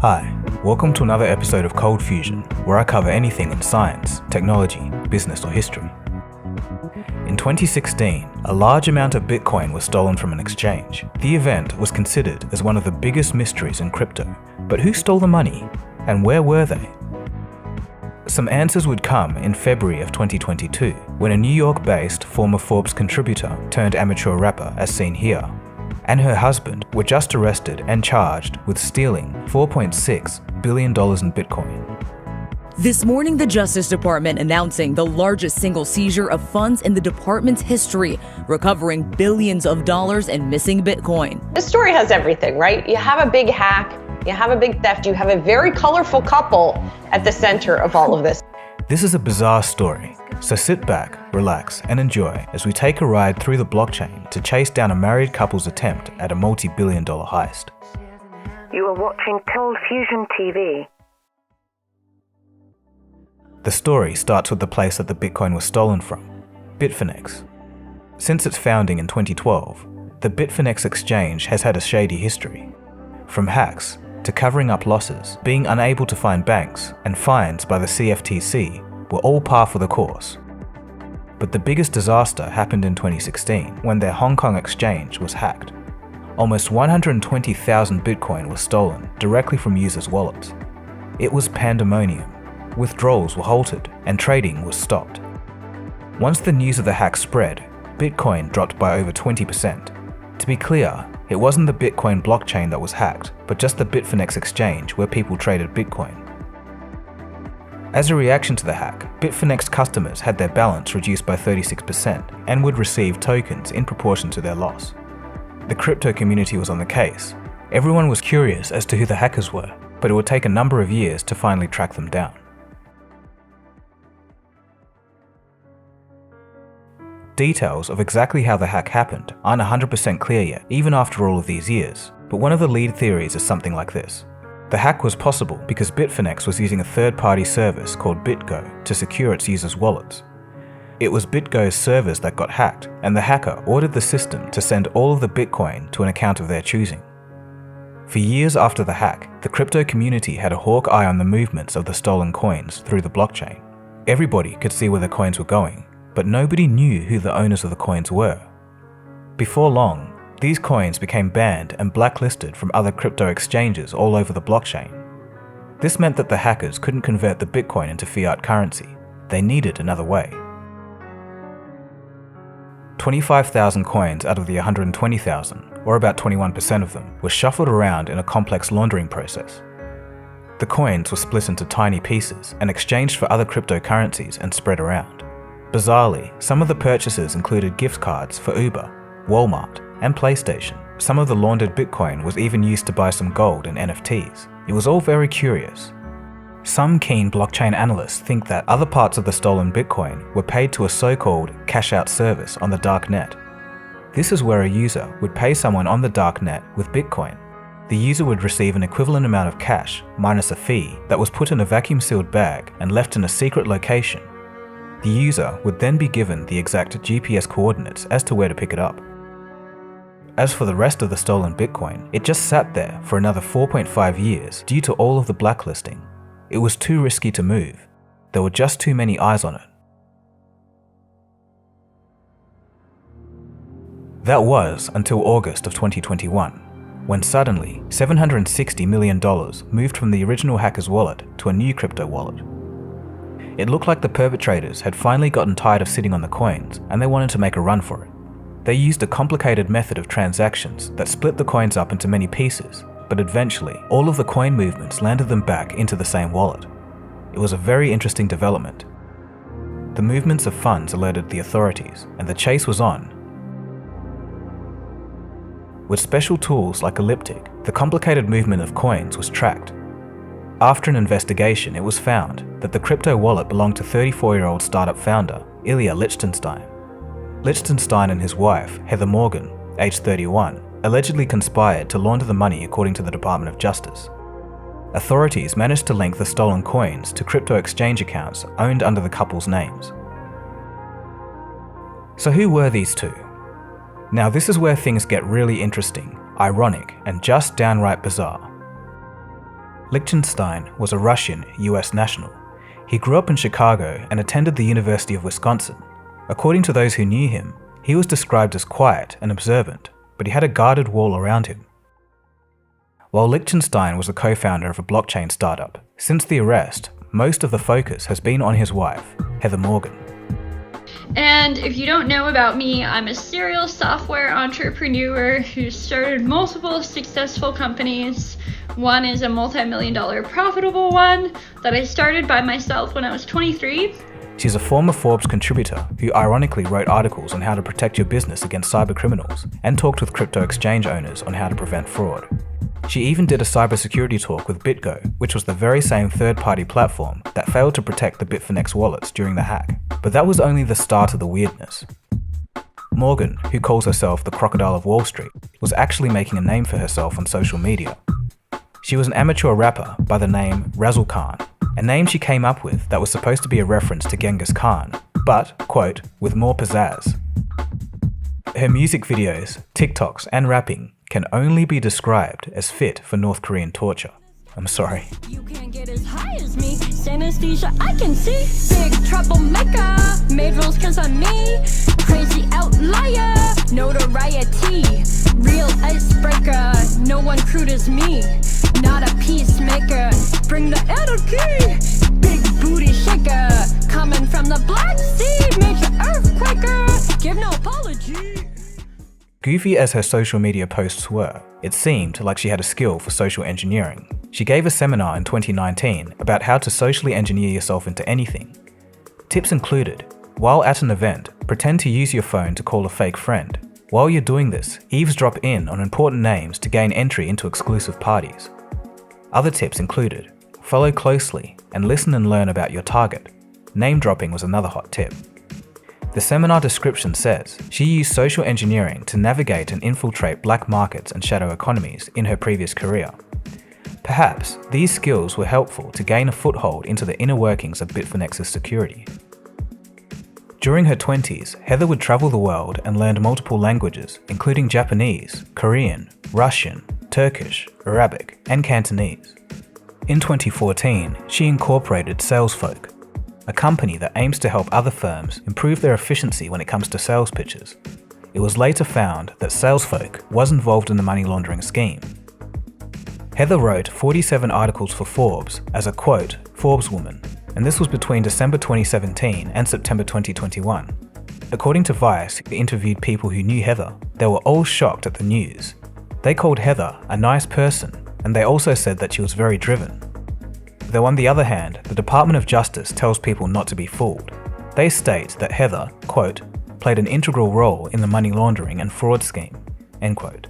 Hi, welcome to another episode of Cold Fusion, where I cover anything in science, technology, business or history. In 2016, a large amount of Bitcoin was stolen from an exchange. The event was considered as one of the biggest mysteries in crypto, but who stole the money and where were they? Some answers would come in February of 2022, when a New York-based former Forbes contributor turned amateur rapper, as seen here, and her husband were just arrested and charged with stealing $4.6 billion in Bitcoin. This morning, the Justice Department announcing the largest single seizure of funds in the department's history, recovering billions of dollars in missing Bitcoin. This story has everything, right? You have a big hack, you have a big theft, you have a very colorful couple at the center of all of this. This is a bizarre story, so sit back, relax, and enjoy as we take a ride through the blockchain to chase down a married couple's attempt at a multi-billion-dollar heist. You are watching Cold Fusion TV. The story starts with the place that the Bitcoin was stolen from, Bitfinex. Since its founding in 2012, the Bitfinex exchange has had a shady history. From hacks to covering up losses, being unable to find banks, and fines by the CFTC were all par for the course. But the biggest disaster happened in 2016 when their Hong Kong exchange was hacked. Almost 120,000 Bitcoin was stolen directly from users' wallets. It was pandemonium. Withdrawals were halted and trading was stopped. Once the news of the hack spread, Bitcoin dropped by over 20%. To be clear, it wasn't the Bitcoin blockchain that was hacked, but just the Bitfinex exchange where people traded Bitcoin. As a reaction to the hack, Bitfinex customers had their balance reduced by 36% and would receive tokens in proportion to their loss. The crypto community was on the case. Everyone was curious as to who the hackers were, but it would take a number of years to finally track them down. Details of exactly how the hack happened aren't 100% clear yet, even after all of these years, but one of the lead theories is something like this. The hack was possible because Bitfinex was using a third-party service called BitGo to secure its users' wallets. It was BitGo's servers that got hacked, and the hacker ordered the system to send all of the Bitcoin to an account of their choosing. For years after the hack, the crypto community had a hawk eye on the movements of the stolen coins through the blockchain. Everybody could see where the coins were going, but nobody knew who the owners of the coins were. Before long, these coins became banned and blacklisted from other crypto exchanges all over the blockchain. This meant that the hackers couldn't convert the Bitcoin into fiat currency. They needed another way. 25,000 coins out of the 120,000, or about 21% of them, were shuffled around in a complex laundering process. The coins were split into tiny pieces and exchanged for other cryptocurrencies and spread around. Bizarrely, some of the purchases included gift cards for Uber, Walmart, and PlayStation. Some of the laundered Bitcoin was even used to buy some gold and NFTs. It was all very curious. Some keen blockchain analysts think that other parts of the stolen Bitcoin were paid to a so-called cash-out service on the dark net. This is where a user would pay someone on the dark net with Bitcoin. The user would receive an equivalent amount of cash minus a fee that was put in a vacuum-sealed bag and left in a secret location. The user would then be given the exact GPS coordinates as to where to pick it up. As for the rest of the stolen Bitcoin, it just sat there for another 4.5 years due to all of the blacklisting. It was too risky to move. There were just too many eyes on it. That was until August of 2021, when suddenly $760 million moved from the original hacker's wallet to a new crypto wallet. It looked like the perpetrators had finally gotten tired of sitting on the coins and they wanted to make a run for it. They used a complicated method of transactions that split the coins up into many pieces, but eventually all of the coin movements landed them back into the same wallet. It was a very interesting development. The movements of funds alerted the authorities and the chase was on. With special tools like Elliptic, the complicated movement of coins was tracked. After an investigation, it was found that the crypto wallet belonged to 34-year-old startup founder Ilya Lichtenstein. Lichtenstein and his wife, Heather Morgan, aged 31, allegedly conspired to launder the money according to the Department of Justice. Authorities managed to link the stolen coins to crypto exchange accounts owned under the couple's names. So who were these two? Now this is where things get really interesting, ironic, and just downright bizarre. Lichtenstein was a Russian US national. He grew up in Chicago and attended the University of Wisconsin. According to those who knew him, he was described as quiet and observant, but he had a guarded wall around him. While Lichtenstein was the co-founder of a blockchain startup, since the arrest, most of the focus has been on his wife, Heather Morgan. And if you don't know about me, I'm a serial software entrepreneur who started multiple successful companies. One is a multi-million-dollar profitable one that I started by myself when I was 23. She's a former Forbes contributor who ironically wrote articles on how to protect your business against cyber criminals and talked with crypto exchange owners on how to prevent fraud. She even did a cybersecurity talk with BitGo, which was the very same third-party platform that failed to protect the Bitfinex wallets during the hack. But that was only the start of the weirdness. Morgan, who calls herself the Crocodile of Wall Street, was actually making a name for herself on social media. She was an amateur rapper by the name Razzle Khan, a name she came up with that was supposed to be a reference to Genghis Khan, but, quote, with more pizzazz. Her music videos, TikToks, and rapping can only be described as fit for North Korean torture. I'm sorry. You can't get as high as me. Synesthesia, I can see. Big troublemaker. Made rules cause I'm me. Crazy outlier. Notoriety. Real icebreaker. No one crude as me. Not a peacemaker. Bring the anarchy. Big booty shaker. Coming from the Black Sea. Major earthquaker. Give no apology. Goofy as her social media posts were, it seemed like she had a skill for social engineering. She gave a seminar in 2019 about how to socially engineer yourself into anything. Tips included, while at an event, pretend to use your phone to call a fake friend. While you're doing this, eavesdrop in on important names to gain entry into exclusive parties. Other tips included, follow closely and listen and learn about your target. Name dropping was another hot tip. The seminar description says she used social engineering to navigate and infiltrate black markets and shadow economies in her previous career. Perhaps these skills were helpful to gain a foothold into the inner workings of Bitfinex's security. During her 20s, Heather would travel the world and learned multiple languages, including Japanese, Korean, Russian, Turkish, Arabic, and Cantonese. In 2014, she incorporated SalesFolk, a company that aims to help other firms improve their efficiency when it comes to sales pitches. It was later found that SalesFolk was involved in the money laundering scheme. Heather wrote 47 articles for Forbes as a, quote, Forbes woman, and this was between December 2017 and September 2021. According to Vice, who interviewed people who knew Heather, they were all shocked at the news. They called Heather a nice person, and they also said that she was very driven. Though on the other hand, the Department of Justice tells people not to be fooled. They state that Heather, quote, played an integral role in the money laundering and fraud scheme, end quote.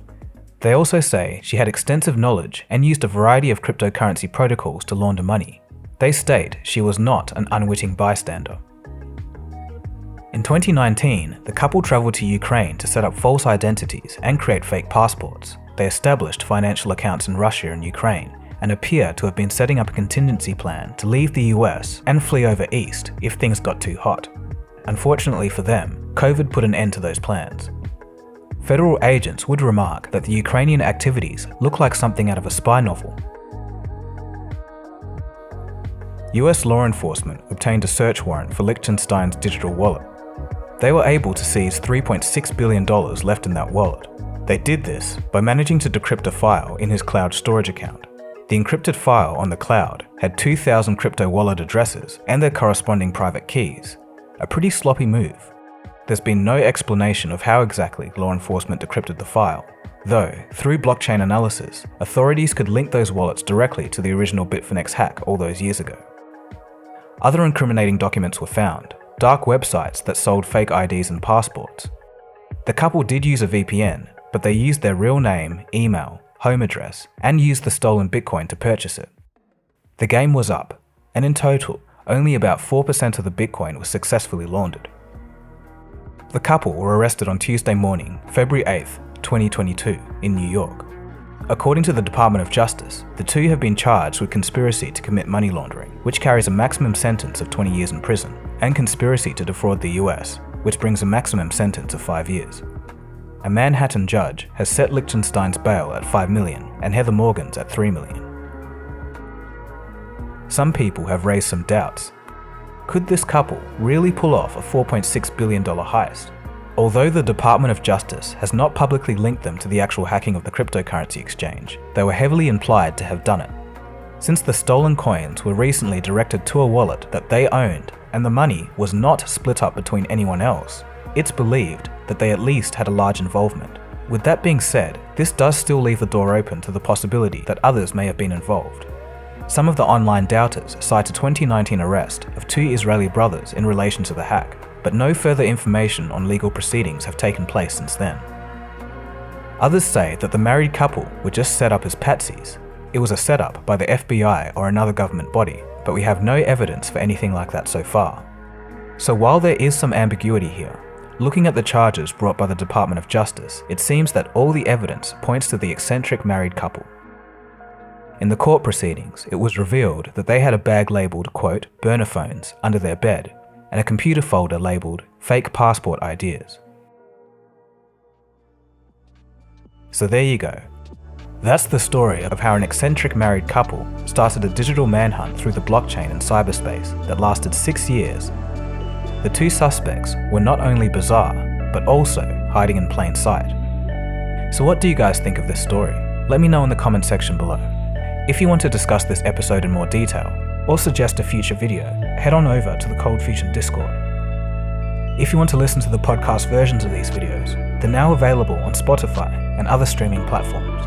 They also say she had extensive knowledge and used a variety of cryptocurrency protocols to launder money. They state she was not an unwitting bystander. In 2019, the couple traveled to Ukraine to set up false identities and create fake passports. They established financial accounts in Russia and Ukraine, and appear to have been setting up a contingency plan to leave the US and flee over east if things got too hot. Unfortunately for them, COVID put an end to those plans. Federal agents would remark that the Ukrainian activities look like something out of a spy novel. US law enforcement obtained a search warrant for Lichtenstein's digital wallet. They were able to seize $3.6 billion left in that wallet. They did this by managing to decrypt a file in his cloud storage account. The encrypted file on the cloud had 2,000 crypto wallet addresses and their corresponding private keys. A pretty sloppy move. There's been no explanation of how exactly law enforcement decrypted the file, though through blockchain analysis, authorities could link those wallets directly to the original Bitfinex hack all those years ago. Other incriminating documents were found, dark websites that sold fake IDs and passports. The couple did use a VPN, but they used their real name, email, home address, and used the stolen Bitcoin to purchase it. The game was up, and in total, only about 4% of the Bitcoin was successfully laundered. The couple were arrested on Tuesday morning, February 8, 2022, in New York. According to the Department of Justice, the two have been charged with conspiracy to commit money laundering, which carries a maximum sentence of 20 years in prison, and conspiracy to defraud the US, which brings a maximum sentence of 5 years. A Manhattan judge has set Lichtenstein's bail at $5 million and Heather Morgan's at $3 million. some people have raised some doubts. Could this couple really pull off a $4.6 billion heist? Although the Department of Justice has not publicly linked them to the actual hacking of the cryptocurrency exchange, they were heavily implied to have done it. Since the stolen coins were recently directed to a wallet that they owned and the money was not split up between anyone else, it's believed that they at least had a large involvement. With that being said, this does still leave the door open to the possibility that others may have been involved. Some of the online doubters cite a 2019 arrest of 2 Israeli brothers in relation to the hack, but no further information on legal proceedings have taken place since then. Others say that the married couple were just set up as patsies. It was a setup by the FBI or another government body, but we have no evidence for anything like that so far. So while there is some ambiguity here, looking at the charges brought by the Department of Justice, it seems that all the evidence points to the eccentric married couple. In the court proceedings, it was revealed that they had a bag labelled, quote, burner phones under their bed, and a computer folder labelled fake passport ideas. So there you go. That's the story of how an eccentric married couple started a digital manhunt through the blockchain and cyberspace that lasted 6 years. The 2 suspects were not only bizarre, but also hiding in plain sight. So what do you guys think of this story? Let me know in the comment section below. If you want to discuss this episode in more detail, or suggest a future video, head on over to the Cold Fusion Discord. If you want to listen to the podcast versions of these videos, they're now available on Spotify and other streaming platforms.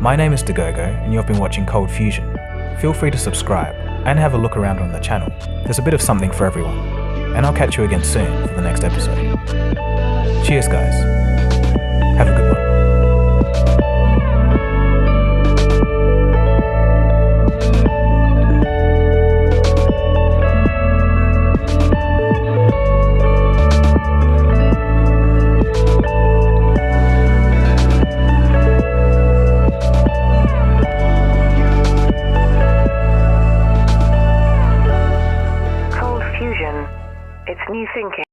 My name is Dagogo, and you've been watching Cold Fusion. Feel free to subscribe and have a look around on the channel. There's a bit of something for everyone. And I'll catch you again soon for the next episode. Cheers guys. Have a good one. It's new thinking.